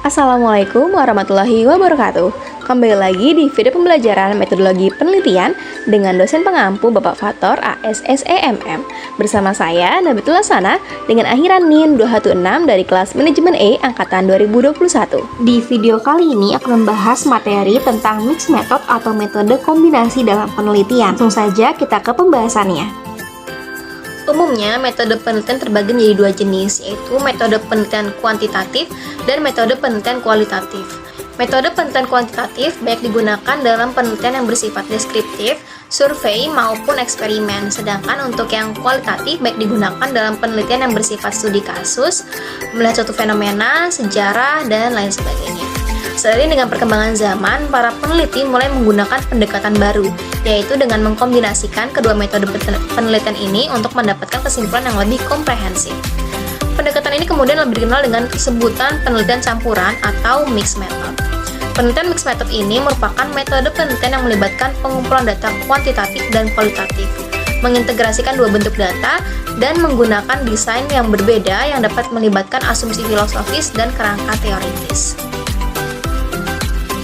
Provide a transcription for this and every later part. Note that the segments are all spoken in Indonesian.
Assalamualaikum warahmatullahi wabarakatuh. Kembali lagi di video pembelajaran metodologi penelitian dengan dosen pengampu Bapak Fathor ASSEMM. Bersama saya Nabila Sana dengan akhiran NIM 216 dari kelas Manajemen E angkatan 2021. Di video kali ini aku membahas materi tentang mixed method atau metode kombinasi dalam penelitian. Langsung saja kita ke pembahasannya. Umumnya, metode penelitian terbagi menjadi dua jenis, yaitu metode penelitian kuantitatif dan metode penelitian kualitatif. Metode penelitian kuantitatif baik digunakan dalam penelitian yang bersifat deskriptif, survei, maupun eksperimen. Sedangkan untuk yang kualitatif baik digunakan dalam penelitian yang bersifat studi kasus, melihat suatu fenomena, sejarah, dan lain sebagainya. Seiring dengan perkembangan zaman, para peneliti mulai menggunakan pendekatan baru, yaitu dengan mengkombinasikan kedua metode penelitian ini untuk mendapatkan kesimpulan yang lebih komprehensif. Pendekatan ini kemudian lebih dikenal dengan sebutan penelitian campuran atau mixed method. Penelitian mixed method ini merupakan metode penelitian yang melibatkan pengumpulan data kuantitatif dan kualitatif, mengintegrasikan dua bentuk data, dan menggunakan desain yang berbeda yang dapat melibatkan asumsi filosofis dan kerangka teoritis.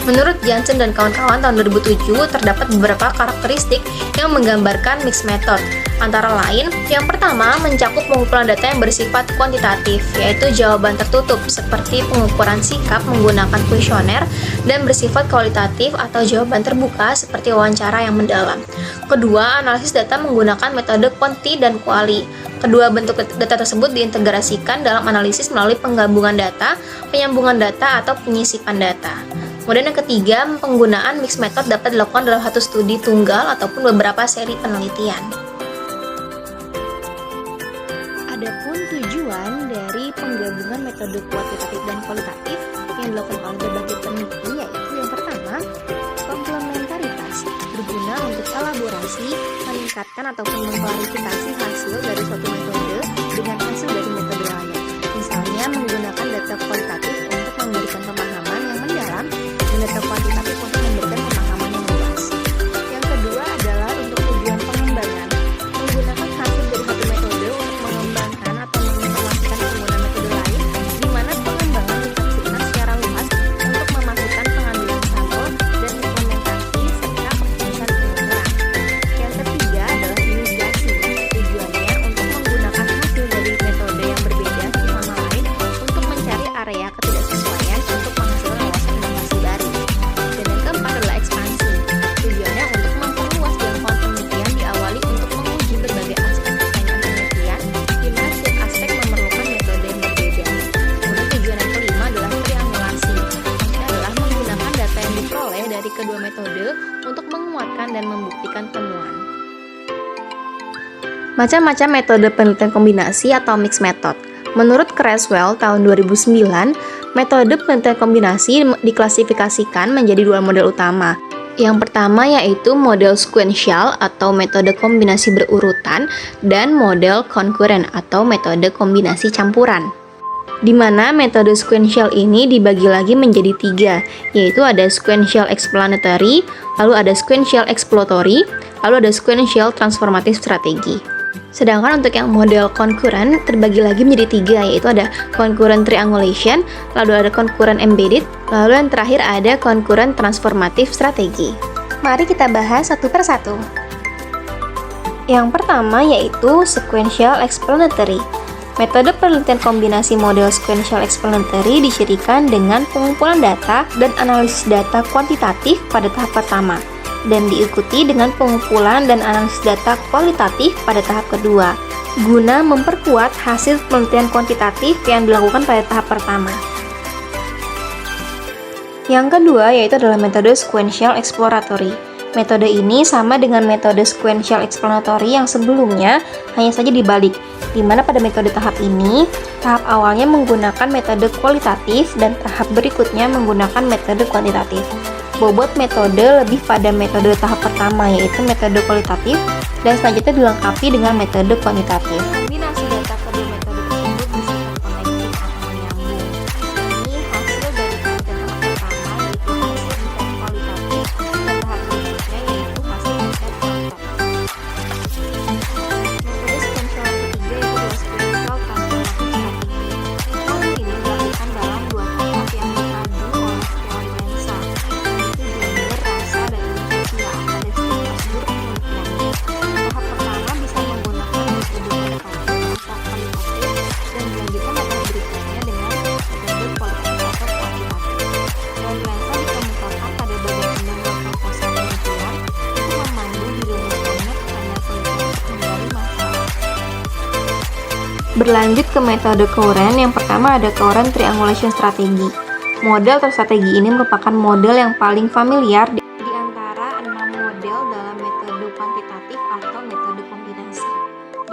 Menurut Jansen dan kawan-kawan tahun 2007, terdapat beberapa karakteristik yang menggambarkan mixed method. Antara lain, yang pertama mencakup pengumpulan data yang bersifat kuantitatif, yaitu jawaban tertutup seperti pengukuran sikap menggunakan kuesioner, dan bersifat kualitatif atau jawaban terbuka seperti wawancara yang mendalam. Kedua, analisis data menggunakan metode kuanti dan kuali. Kedua bentuk data tersebut diintegrasikan dalam analisis melalui penggabungan data, penyambungan data, atau penyisipan data. Kemudian yang ketiga, penggunaan mixed method dapat dilakukan dalam satu studi tunggal ataupun beberapa seri penelitian. Adapun tujuan dari penggabungan metode kuantitatif dan kualitatif yang dilakukan oleh berbagai peneliti yaitu yang pertama, komplementaritas, berguna untuk elaborasi, meningkatkan ataupun mengklarifikasi hasil dari suatu metode dengan hasil dari metode lain. Misalnya menggunakan data kualitatif untuk memberikan pemahaman yang mendalam dan data kuantitatif untuk memberikan pemahaman yang luas. Yang kedua adalah untuk tujuan pengembangan, menggunakan hasil dari satu metode untuk mengembangkan atau menginformasikan penggunaan metode lain, di mana pengembangan ditafsirkan secara luas untuk memasukkan pengambilan sampel dan implementasi serta perumusan pengukuran. Yang ketiga adalah inisiasi, tujuannya untuk menggunakan hasil dari metode yang berbeda satu sama lain untuk mencari area ketidaksesuaian untuk menghasilkan wawasan inovasi baru. Dan yang keempat adalah ekspansi, tujuannya untuk memperluas jangkauan penelitian diawali untuk menguji berbagai aspek persaingan penelitian, di mana setiap aspek memerlukan metode yang berbeda. Kemudian tujuan yang kelima adalah triangulasi, maksudnya adalah menggunakan data yang diperoleh dari kedua metode untuk menguatkan dan membuktikan temuan. Macam-macam metode penelitian kombinasi atau mixed method. Menurut Creswell tahun 2009, metode penelitian kombinasi diklasifikasikan menjadi dua model utama. Yang pertama yaitu model sequential atau metode kombinasi berurutan dan model concurrent atau metode kombinasi campuran. Di mana metode sequential ini dibagi lagi menjadi tiga, yaitu ada sequential explanatory, lalu ada sequential exploratory, lalu ada sequential transformative strategi. Sedangkan untuk yang model concurrent terbagi lagi menjadi tiga, yaitu ada concurrent triangulation, lalu ada concurrent embedded, lalu yang terakhir ada concurrent transformative strategi. Mari kita bahas satu persatu. Yang pertama yaitu sequential explanatory. Metode penelitian kombinasi model sequential explanatory dicirikan dengan pengumpulan data dan analisis data kuantitatif pada tahap pertama, dan diikuti dengan pengumpulan dan analisis data kualitatif pada tahap kedua, guna memperkuat hasil penelitian kuantitatif yang dilakukan pada tahap pertama. Yang kedua yaitu adalah metode sequential exploratory. Metode ini sama dengan metode sequential explanatory yang sebelumnya, hanya saja dibalik, di mana pada metode tahap ini, tahap awalnya menggunakan metode kualitatif dan tahap berikutnya menggunakan metode kuantitatif. Bobot metode lebih pada metode tahap pertama yaitu metode kualitatif dan selanjutnya dilengkapi dengan metode kuantitatif. Kombinasi data kedua metode tersebut bersifat konektif atau menyambung. Ini hasil dari penelitian tahap pertama yaitu hasil riset kualitatif dan tahap berikutnya yaitu hasil riset kuantitatif. Metode sequential yang ketiga yaitu adalah sequential transformative strategi. Metode ini dilakukan dalam dua tahap yang Berlanjut ke metode Courant, yang pertama ada Courant Triangulation Strategy. Model atau strategi ini merupakan model yang paling familiar di antara 6 model dalam metode kuantitatif atau metode kombinasi.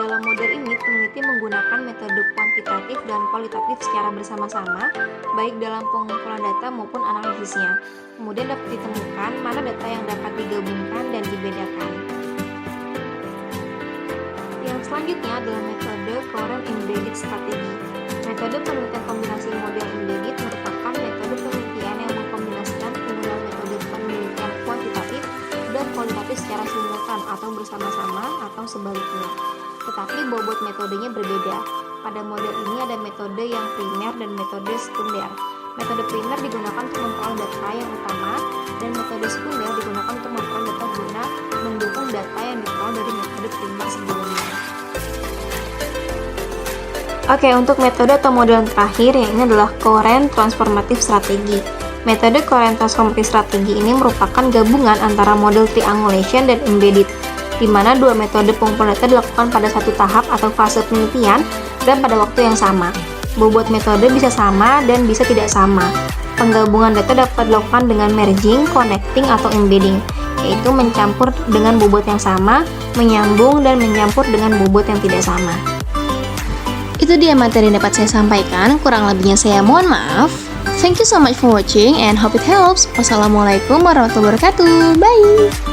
Dalam model ini, peneliti menggunakan metode kuantitatif dan kualitatif secara bersama-sama, baik dalam pengumpulan data maupun analisisnya. Kemudian dapat ditemukan mana data yang dapat digabungkan dan dibedakan. Yang selanjutnya adalah metode Courant Embedded Strategy. Metode penelitian kombinasi model embedded merupakan metode penelitian yang mengkombinasikan penggunaan metode penelitian kuantitatif dan kualitatif secara simultan atau bersama-sama atau sebaliknya. Tetapi bobot metodenya berbeda. Pada model ini ada metode yang primer dan metode sekunder. Metode primer digunakan untuk memperoleh data yang utama, dan metode sekunder digunakan untuk memperoleh data guna mendukung data yang diperoleh dari metode primer sebelumnya. Oke, untuk metode atau model terakhir, yang ini adalah Courant Transformative Strategy. Metode Courant Transformative Strategy ini merupakan gabungan antara model triangulation dan embedded, di mana dua metode pengumpulan data dilakukan pada satu tahap atau fase penelitian dan pada waktu yang sama. Bobot metode bisa sama dan bisa tidak sama. Penggabungan data dapat dilakukan dengan merging, connecting, atau embedding, yaitu mencampur dengan bobot yang sama, menyambung, dan mencampur dengan bobot yang tidak sama. Itu dia materi yang dapat saya sampaikan, kurang lebihnya saya mohon maaf. Thank you so much for watching and hope it helps. Wassalamualaikum warahmatullahi wabarakatuh. Bye!